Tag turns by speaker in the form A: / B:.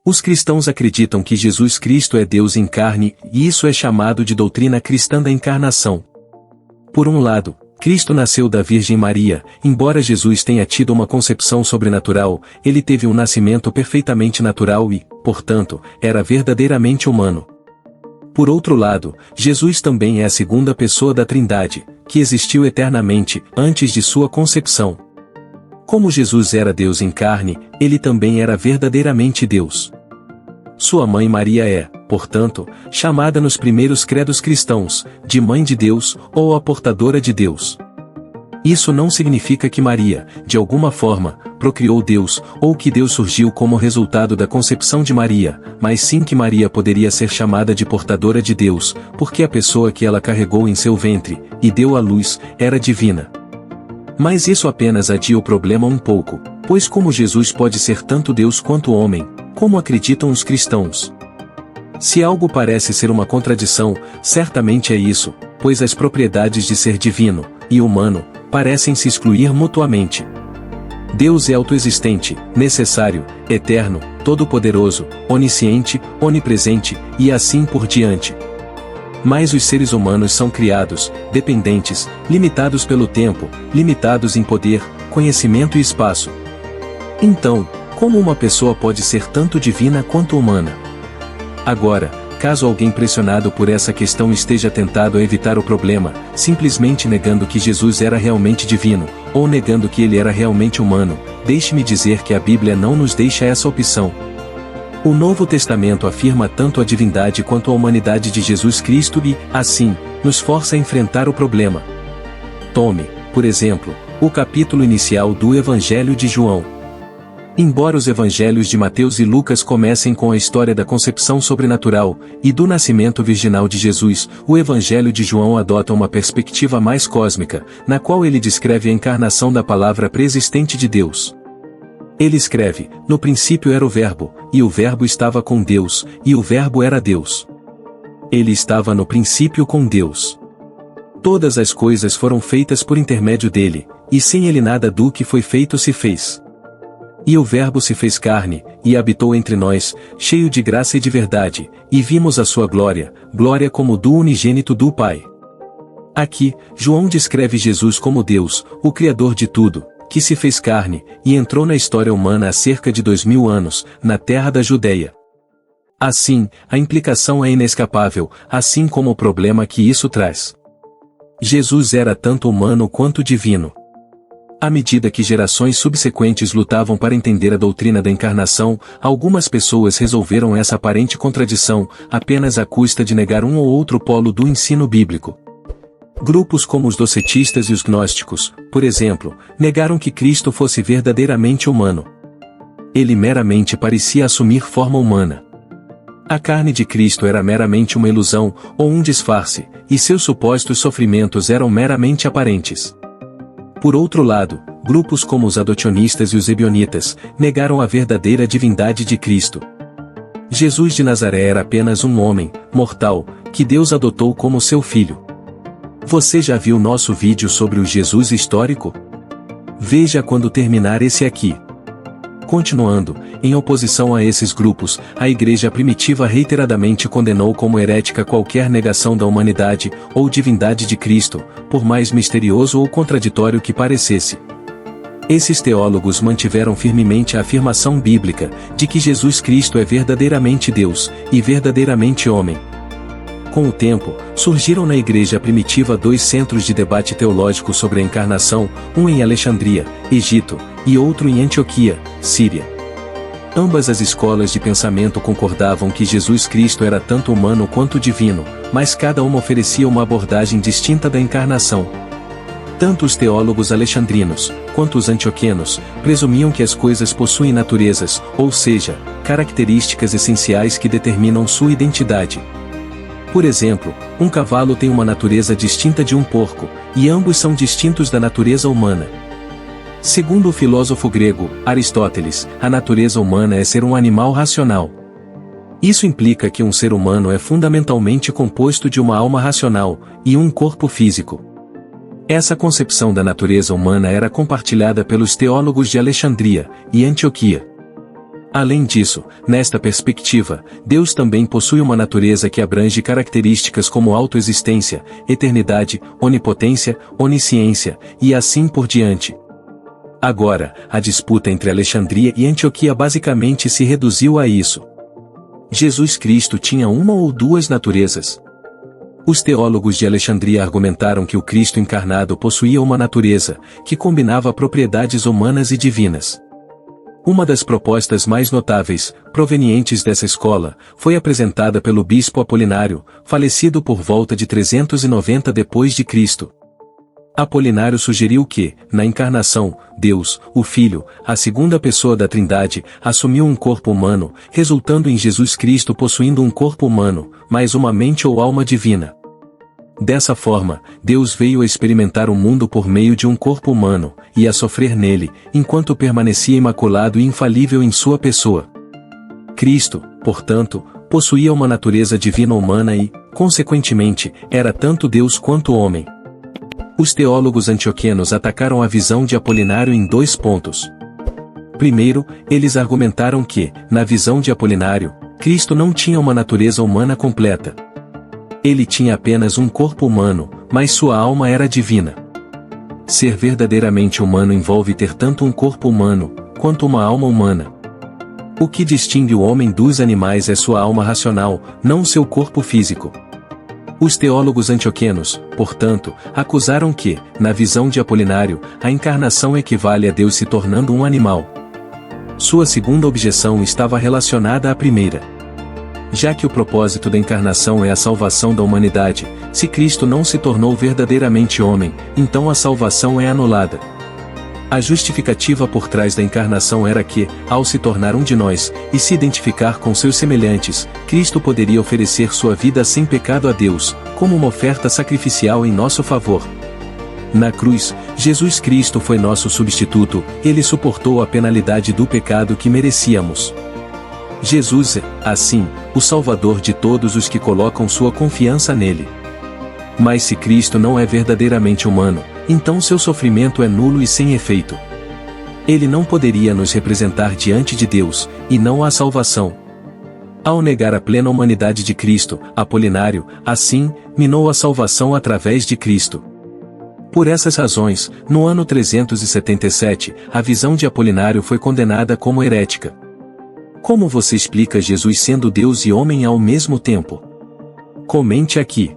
A: Os cristãos acreditam que Jesus Cristo é Deus em carne, e isso é chamado de doutrina cristã da encarnação. Por um lado, Cristo nasceu da Virgem Maria. Embora Jesus tenha tido uma concepção sobrenatural, ele teve um nascimento perfeitamente natural e, portanto, era verdadeiramente humano. Por outro lado, Jesus também é a segunda pessoa da Trindade, que existiu eternamente, antes de sua concepção. Como Jesus era Deus em carne, ele também era verdadeiramente Deus. Sua mãe Maria é, portanto, chamada nos primeiros credos cristãos, de Mãe de Deus, ou a portadora de Deus. Isso não significa que Maria, de alguma forma, procriou Deus, ou que Deus surgiu como resultado da concepção de Maria, mas sim que Maria poderia ser chamada de portadora de Deus, porque a pessoa que ela carregou em seu ventre, e deu à luz, era divina. Mas isso apenas adia o problema um pouco, pois como Jesus pode ser tanto Deus quanto homem, como acreditam os cristãos? Se algo parece ser uma contradição, certamente é isso, pois as propriedades de ser divino e humano parecem se excluir mutuamente. Deus é autoexistente, necessário, eterno, todo-poderoso, onisciente, onipresente, e assim por diante. Mas os seres humanos são criados, dependentes, limitados pelo tempo, limitados em poder, conhecimento e espaço. Então, como uma pessoa pode ser tanto divina quanto humana? Agora, caso alguém pressionado por essa questão esteja tentado a evitar o problema, simplesmente negando que Jesus era realmente divino, ou negando que ele era realmente humano, deixe-me dizer que a Bíblia não nos deixa essa opção. O Novo Testamento afirma tanto a divindade quanto a humanidade de Jesus Cristo e, assim, nos força a enfrentar o problema. Tome, por exemplo, o capítulo inicial do Evangelho de João. Embora os evangelhos de Mateus e Lucas comecem com a história da concepção sobrenatural e do nascimento virginal de Jesus, o Evangelho de João adota uma perspectiva mais cósmica, na qual ele descreve a encarnação da palavra preexistente de Deus. Ele escreve: no princípio era o Verbo, e o Verbo estava com Deus, e o Verbo era Deus. Ele estava no princípio com Deus. Todas as coisas foram feitas por intermédio dele, e sem ele nada do que foi feito se fez. E o Verbo se fez carne, e habitou entre nós, cheio de graça e de verdade, e vimos a sua glória, glória como do unigênito do Pai. Aqui, João descreve Jesus como Deus, o Criador de tudo, que se fez carne, e entrou na história humana há cerca de 2000 anos, na terra da Judeia. Assim, a implicação é inescapável, assim como o problema que isso traz. Jesus era tanto humano quanto divino. À medida que gerações subsequentes lutavam para entender a doutrina da encarnação, algumas pessoas resolveram essa aparente contradição, apenas à custa de negar um ou outro polo do ensino bíblico. Grupos como os docetistas e os gnósticos, por exemplo, negaram que Cristo fosse verdadeiramente humano. Ele meramente parecia assumir forma humana. A carne de Cristo era meramente uma ilusão, ou um disfarce, e seus supostos sofrimentos eram meramente aparentes. Por outro lado, grupos como os adotionistas e os ebionitas, negaram a verdadeira divindade de Cristo. Jesus de Nazaré era apenas um homem, mortal, que Deus adotou como seu filho. Você já viu nosso vídeo sobre o Jesus histórico? Veja quando terminar esse aqui. Continuando, em oposição a esses grupos, a Igreja primitiva reiteradamente condenou como herética qualquer negação da humanidade ou divindade de Cristo, por mais misterioso ou contraditório que parecesse. Esses teólogos mantiveram firmemente a afirmação bíblica de que Jesus Cristo é verdadeiramente Deus e verdadeiramente homem. Com o tempo, surgiram na Igreja primitiva dois centros de debate teológico sobre a encarnação, um em Alexandria, Egito, e outro em Antioquia, Síria. Ambas as escolas de pensamento concordavam que Jesus Cristo era tanto humano quanto divino, mas cada uma oferecia uma abordagem distinta da encarnação. Tanto os teólogos alexandrinos, quanto os antioquenos, presumiam que as coisas possuem naturezas, ou seja, características essenciais que determinam sua identidade. Por exemplo, um cavalo tem uma natureza distinta de um porco, e ambos são distintos da natureza humana. Segundo o filósofo grego, Aristóteles, a natureza humana é ser um animal racional. Isso implica que um ser humano é fundamentalmente composto de uma alma racional, e um corpo físico. Essa concepção da natureza humana era compartilhada pelos teólogos de Alexandria e Antioquia. Além disso, nesta perspectiva, Deus também possui uma natureza que abrange características como autoexistência, eternidade, onipotência, onisciência, e assim por diante. Agora, a disputa entre Alexandria e Antioquia basicamente se reduziu a isso. Jesus Cristo tinha uma ou duas naturezas. Os teólogos de Alexandria argumentaram que o Cristo encarnado possuía uma natureza, que combinava propriedades humanas e divinas. Uma das propostas mais notáveis, provenientes dessa escola, foi apresentada pelo bispo Apolinário, falecido por volta de 390 d.C. Apolinário sugeriu que, na encarnação, Deus, o Filho, a segunda pessoa da Trindade, assumiu um corpo humano, resultando em Jesus Cristo possuindo um corpo humano, mas uma mente ou alma divina. Dessa forma, Deus veio a experimentar o mundo por meio de um corpo humano, e a sofrer nele, enquanto permanecia imaculado e infalível em sua pessoa. Cristo, portanto, possuía uma natureza divina humana e, consequentemente, era tanto Deus quanto homem. Os teólogos antioquianos atacaram a visão de Apolinário em 2 pontos. Primeiro, eles argumentaram que, na visão de Apolinário, Cristo não tinha uma natureza humana completa. Ele tinha apenas um corpo humano, mas sua alma era divina. Ser verdadeiramente humano envolve ter tanto um corpo humano, quanto uma alma humana. O que distingue o homem dos animais é sua alma racional, não seu corpo físico. Os teólogos antioquianos, portanto, acusaram que, na visão de Apolinário, a encarnação equivale a Deus se tornando um animal. Sua segunda objeção estava relacionada à primeira. Já que o propósito da encarnação é a salvação da humanidade, se Cristo não se tornou verdadeiramente homem, então a salvação é anulada. A justificativa por trás da encarnação era que, ao se tornar um de nós, e se identificar com seus semelhantes, Cristo poderia oferecer sua vida sem pecado a Deus, como uma oferta sacrificial em nosso favor. Na cruz, Jesus Cristo foi nosso substituto, ele suportou a penalidade do pecado que merecíamos. Jesus é, assim, o Salvador de todos os que colocam sua confiança nele. Mas se Cristo não é verdadeiramente humano, então seu sofrimento é nulo e sem efeito. Ele não poderia nos representar diante de Deus, e não há salvação. Ao negar a plena humanidade de Cristo, Apolinário, assim, minou a salvação através de Cristo. Por essas razões, no ano 377, a visão de Apolinário foi condenada como herética. Como você explica Jesus sendo Deus e homem ao mesmo tempo? Comente aqui.